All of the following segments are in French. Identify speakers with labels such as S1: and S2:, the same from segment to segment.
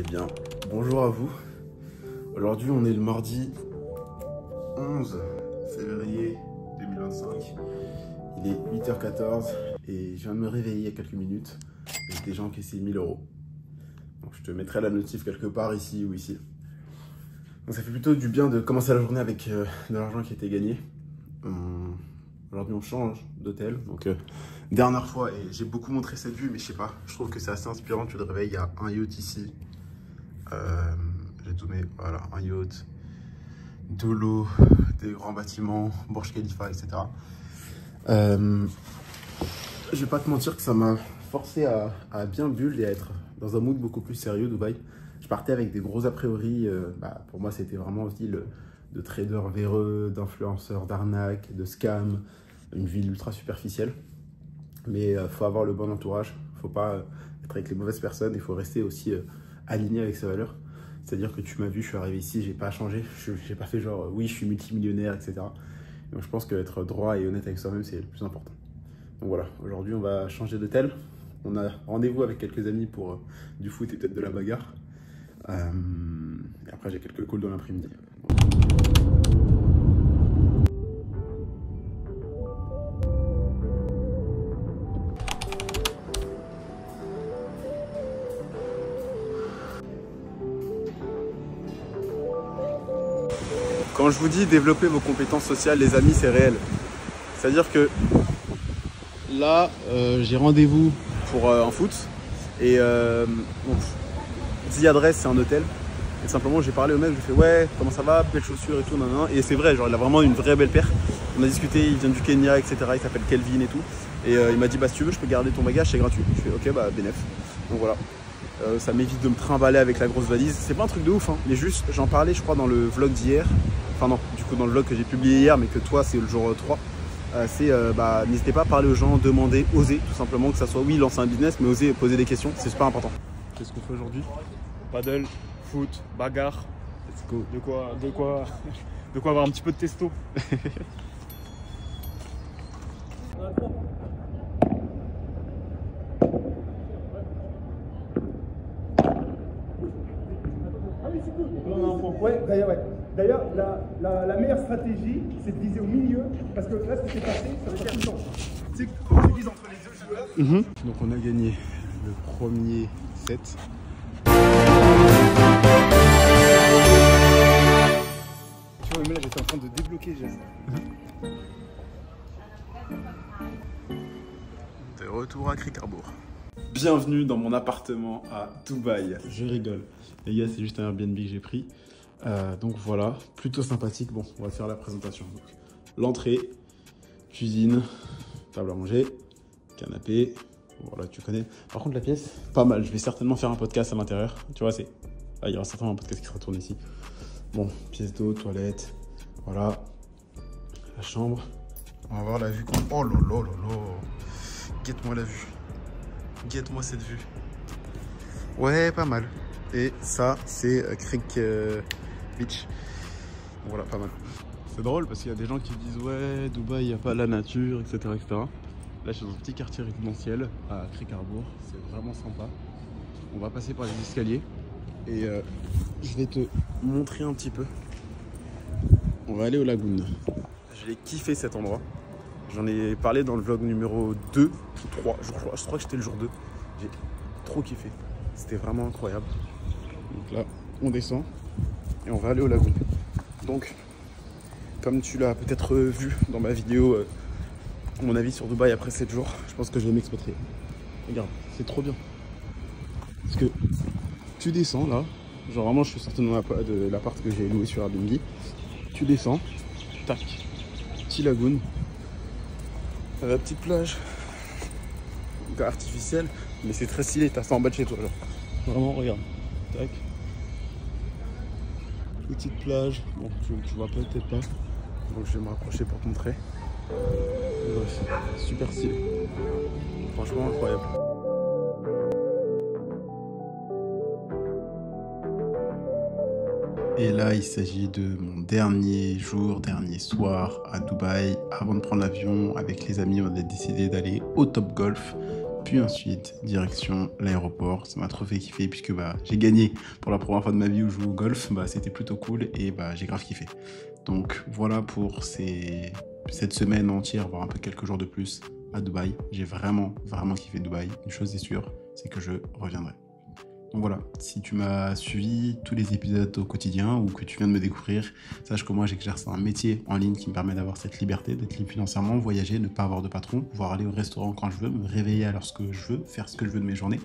S1: bien. Bonjour à vous. Aujourd'hui, on est le mardi 11 février 2025. Il est 8h14 et je viens de me réveiller il y a quelques minutes. J'ai déjà encaissé 1000 €. Donc, je te mettrai la notif quelque part ici ou ici. Donc, ça fait plutôt du bien de commencer la journée avec de l'argent qui a été gagné. Aujourd'hui, on change d'hôtel. Donc, dernière fois, et j'ai beaucoup montré cette vue, mais je sais pas, je trouve que c'est assez inspirant. Tu te réveilles, il y a un yacht ici. J'ai tourné, voilà, un yacht, de l'eau, des grands bâtiments, Burj Khalifa, etc. Je vais pas te mentir que ça m'a forcé à bien bulle et à être dans un mood beaucoup plus sérieux, Dubaï. Je partais avec des gros a priori. Pour moi, c'était vraiment aussi de traders véreux, d'influenceurs, d'arnaques, de scams, une ville ultra superficielle. Mais faut avoir le bon entourage, faut pas être avec les mauvaises personnes, il faut rester aussi aligné avec ses valeurs. C'est-à-dire que tu m'as vu, je suis arrivé ici, j'ai pas changé, j'ai pas fait genre oui, je suis multimillionnaire, etc. Donc je pense qu'être droit et honnête avec soi-même, c'est le plus important. Donc voilà, aujourd'hui on va changer d'hôtel. On a rendez-vous avec quelques amis pour du foot et peut-être de la bagarre. Et après j'ai quelques calls dans l'après-midi. Quand je vous dis développer vos compétences sociales, les amis, c'est réel. C'est-à-dire que là, j'ai rendez-vous pour un foot. Et donc, The Adresse, c'est un hôtel. Et simplement, j'ai parlé au mec, j'ai fait ouais, comment ça va, belles chaussures et tout, nan, nan. Et c'est vrai, genre, il a vraiment une vraie belle paire. On a discuté, il vient du Kenya, etc. Il s'appelle Kelvin et tout. Et il m'a dit, bah si tu veux, je peux garder ton bagage, c'est gratuit. Je fais ok, bah bénef. Donc voilà. Ça m'évite de me trimballer avec la grosse valise. C'est pas un truc de ouf, hein, mais juste, j'en parlais, je crois, dans le vlog d'hier. Enfin non, du coup dans le vlog que j'ai publié hier, mais que toi c'est le jour 3. N'hésitez pas à parler aux gens, demander, oser, tout simplement, que ça soit oui, lancer un business, mais oser poser des questions, c'est super important. Qu'est-ce qu'on fait aujourd'hui? Paddle, foot, bagarre. Let's go. De quoi avoir un petit peu de testo.
S2: D'ailleurs, la meilleure stratégie, c'est de viser au milieu, parce que là, ce qui s'est passé, ça va faire tout le temps. C'est quand tu vises entre les deux joueurs.
S1: Donc on a gagné le premier set.
S2: Tu vois, mais là, j'étais en train de débloquer,
S1: De retour à Cricarbourg. Bienvenue dans mon appartement à Dubaï. Je rigole. Les gars, c'est juste un Airbnb que j'ai pris. Donc voilà, plutôt sympathique. Bon, on va faire la présentation. L'entrée, cuisine, table à manger, canapé. Voilà, tu connais. Par contre, la pièce, pas mal. Je vais certainement faire un podcast à l'intérieur. Tu vois, il y aura certainement un podcast qui sera tourné ici. Bon, pièce d'eau, toilette. Voilà. La chambre. On va voir la vue. Oh là là là là. Guette-moi la vue. Guette-moi cette vue. Ouais, pas mal. Et ça, c'est Creek Beach. Voilà, pas mal. C'est drôle parce qu'il y a des gens qui disent ouais, Dubaï, il n'y a pas la nature, etc., etc. Là, je suis dans un petit quartier résidentiel à Cricarbourg. C'est vraiment sympa. On va passer par les escaliers et je vais te montrer un petit peu. On va aller au lagoon. J'ai kiffé cet endroit. J'en ai parlé dans le vlog numéro 2 ou 3, je crois que c'était le jour 2. J'ai trop kiffé. C'était vraiment incroyable. Donc là, on descend et on va aller au lagoon. Donc, comme tu l'as peut-être vu dans ma vidéo, mon avis sur Dubaï après 7 jours, je pense que je vais m'expatrier. Regarde, c'est trop bien. Parce que tu descends là, genre vraiment je suis sorti de l'appart que j'ai loué sur Airbnb. Tu descends, tac, petit lagoon, petite plage, artificielle, mais c'est très stylé, t'as ça en bas de chez toi là. Vraiment, regarde, tac. Petite plage, bon tu vois peut-être pas, donc je vais me rapprocher pour te montrer. Bref, super stylé, franchement incroyable. Et là, il s'agit de mon dernier jour, dernier soir à Dubaï. Avant de prendre l'avion avec les amis, on a décidé d'aller au Top Golf. Puis ensuite, direction l'aéroport. Ça m'a trop fait kiffer puisque j'ai gagné pour la première fois de ma vie où je joue au golf. C'était plutôt cool et j'ai grave kiffé. Donc voilà pour cette semaine entière, voire un peu quelques jours de plus à Dubaï. J'ai vraiment, vraiment kiffé Dubaï. Une chose est sûre, c'est que je reviendrai. Donc voilà, si tu m'as suivi tous les épisodes au quotidien ou que tu viens de me découvrir, sache que moi j'exerce un métier en ligne qui me permet d'avoir cette liberté, d'être libre financièrement, voyager, ne pas avoir de patron, pouvoir aller au restaurant quand je veux, me réveiller à l'heure que je veux, faire ce que je veux de mes journées.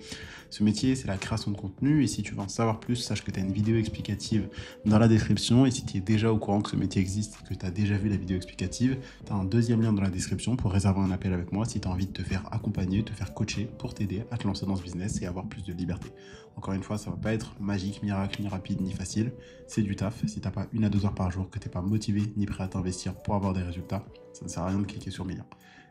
S1: Ce métier, c'est la création de contenu et si tu veux en savoir plus, sache que tu as une vidéo explicative dans la description et si tu es déjà au courant que ce métier existe et que tu as déjà vu la vidéo explicative, tu as un deuxième lien dans la description pour réserver un appel avec moi si tu as envie de te faire accompagner, te faire coacher pour t'aider à te lancer dans ce business et avoir plus de liberté. Encore une fois, ça va pas être magique, miracle, ni rapide, ni facile. C'est du taf. Si t'as pas 1 à 2 heures par jour, que t'es pas motivé ni prêt à t'investir pour avoir des résultats, ça ne sert à rien de cliquer sur mes liens.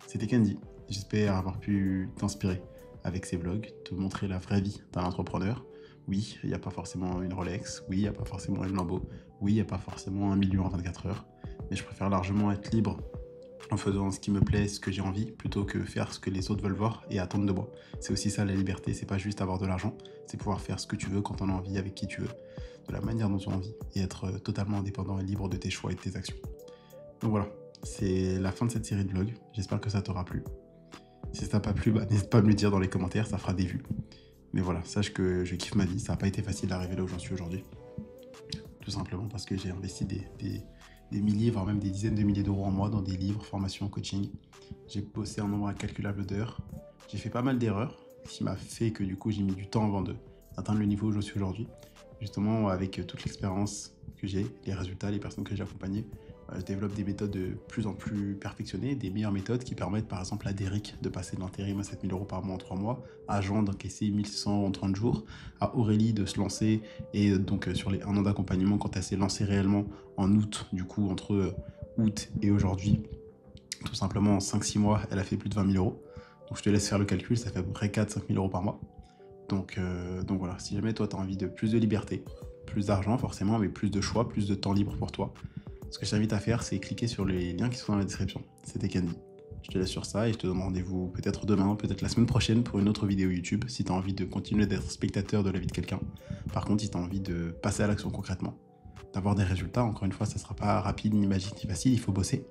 S1: C'était Candy. J'espère avoir pu t'inspirer avec ces vlogs, te montrer la vraie vie d'un entrepreneur. Oui, il n'y a pas forcément une Rolex. Oui, il n'y a pas forcément une Lambo. Oui, il n'y a pas forcément 1 million en 24 heures. Mais je préfère largement être libre en faisant ce qui me plaît, ce que j'ai envie, plutôt que faire ce que les autres veulent voir et attendre de moi. C'est aussi ça la liberté, c'est pas juste avoir de l'argent, c'est pouvoir faire ce que tu veux quand on a envie, avec qui tu veux, de la manière dont tu as envie, et être totalement indépendant et libre de tes choix et de tes actions. Donc voilà, c'est la fin de cette série de vlogs, j'espère que ça t'aura plu. Si ça t'a pas plu, n'hésite pas à me le dire dans les commentaires, ça fera des vues. Mais voilà, sache que je kiffe ma vie, ça n'a pas été facile d'arriver là où j'en suis aujourd'hui. Tout simplement parce que j'ai investi des milliers, voire même des dizaines de milliers d'euros en mois dans des livres, formations, coaching. J'ai bossé un nombre incalculable d'heures. J'ai fait pas mal d'erreurs, ce qui m'a fait que du coup j'ai mis du temps avant d'atteindre le niveau où je suis aujourd'hui. Justement, avec toute l'expérience que j'ai, les résultats, les personnes que j'ai accompagnées, je développe des méthodes de plus en plus perfectionnées, des meilleures méthodes qui permettent par exemple à Derrick de passer de l'intérim à 7 000 euros par mois en 3 mois, à Jean d'encaisser 1 100 en 30 jours, à Aurélie de se lancer et donc sur les 1 an d'accompagnement quand elle s'est lancée réellement en août, du coup entre août et aujourd'hui, tout simplement en 5-6 mois, elle a fait plus de 20 000 euros. Donc je te laisse faire le calcul, ça fait à peu près 4-5 000 euros par mois. Donc voilà, si jamais toi tu as envie de plus de liberté, plus d'argent forcément, mais plus de choix, plus de temps libre pour toi, ce que je t'invite à faire, c'est cliquer sur les liens qui sont dans la description. C'était Candy. Je te laisse sur ça et je te donne rendez-vous peut-être demain, peut-être la semaine prochaine pour une autre vidéo YouTube, si tu as envie de continuer d'être spectateur de la vie de quelqu'un. Par contre, si tu as envie de passer à l'action concrètement, d'avoir des résultats, encore une fois, ça ne sera pas rapide, ni magique, ni facile, il faut bosser.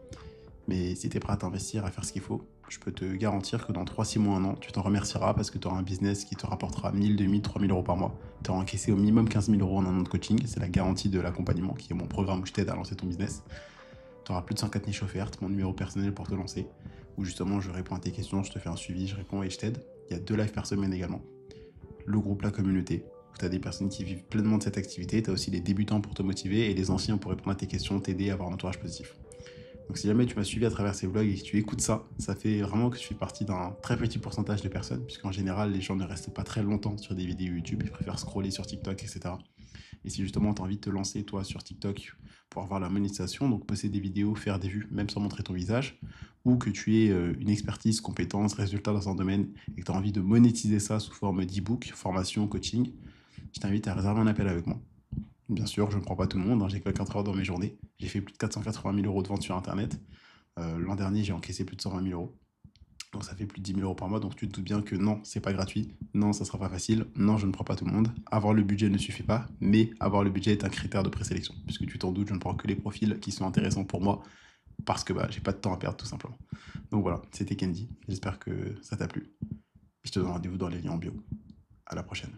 S1: Mais si tu es prêt à t'investir, à faire ce qu'il faut, je peux te garantir que dans 3, 6 mois, 1 an, tu t'en remercieras parce que tu auras un business qui te rapportera 1 000, 2 000, 3 000 euros par mois. Tu auras encaissé au minimum 15 000 euros en 1 an de coaching. C'est la garantie de l'accompagnement, qui est mon programme où je t'aide à lancer ton business. Tu auras plus de 104 niches offertes, mon numéro personnel pour te lancer, où justement je réponds à tes questions, je te fais un suivi, je réponds et je t'aide. Il y a 2 lives par semaine également. Le groupe La Communauté, où tu as des personnes qui vivent pleinement de cette activité. Tu as aussi les débutants pour te motiver et les anciens pour répondre à tes questions, t'aider à avoir un entourage positif. Donc si jamais tu m'as suivi à travers ces vlogs et que tu écoutes ça, ça fait vraiment que je fais partie d'un très petit pourcentage de personnes, puisqu'en général, les gens ne restent pas très longtemps sur des vidéos YouTube, ils préfèrent scroller sur TikTok, etc. Et si justement tu as envie de te lancer, toi, sur TikTok pour avoir la monétisation, donc poster des vidéos, faire des vues, même sans montrer ton visage, ou que tu aies une expertise, compétence, résultat dans un domaine, et que tu as envie de monétiser ça sous forme d'e-book, formation, coaching, je t'invite à réserver un appel avec moi. Bien sûr, je ne prends pas tout le monde, j'ai que 4 heures dans mes journées. J'ai fait plus de 480 000 euros de vente sur Internet. L'an dernier, j'ai encaissé plus de 120 000 euros. Donc ça fait plus de 10 000 euros par mois. Donc tu te doutes bien que non, c'est pas gratuit. Non, ça sera pas facile. Non, je ne prends pas tout le monde. Avoir le budget ne suffit pas, mais avoir le budget est un critère de présélection. Puisque tu t'en doutes, je ne prends que les profils qui sont intéressants pour moi parce que j'ai pas de temps à perdre tout simplement. Donc voilà, c'était Candy. J'espère que ça t'a plu. Je te donne rendez-vous dans les liens en bio. À la prochaine.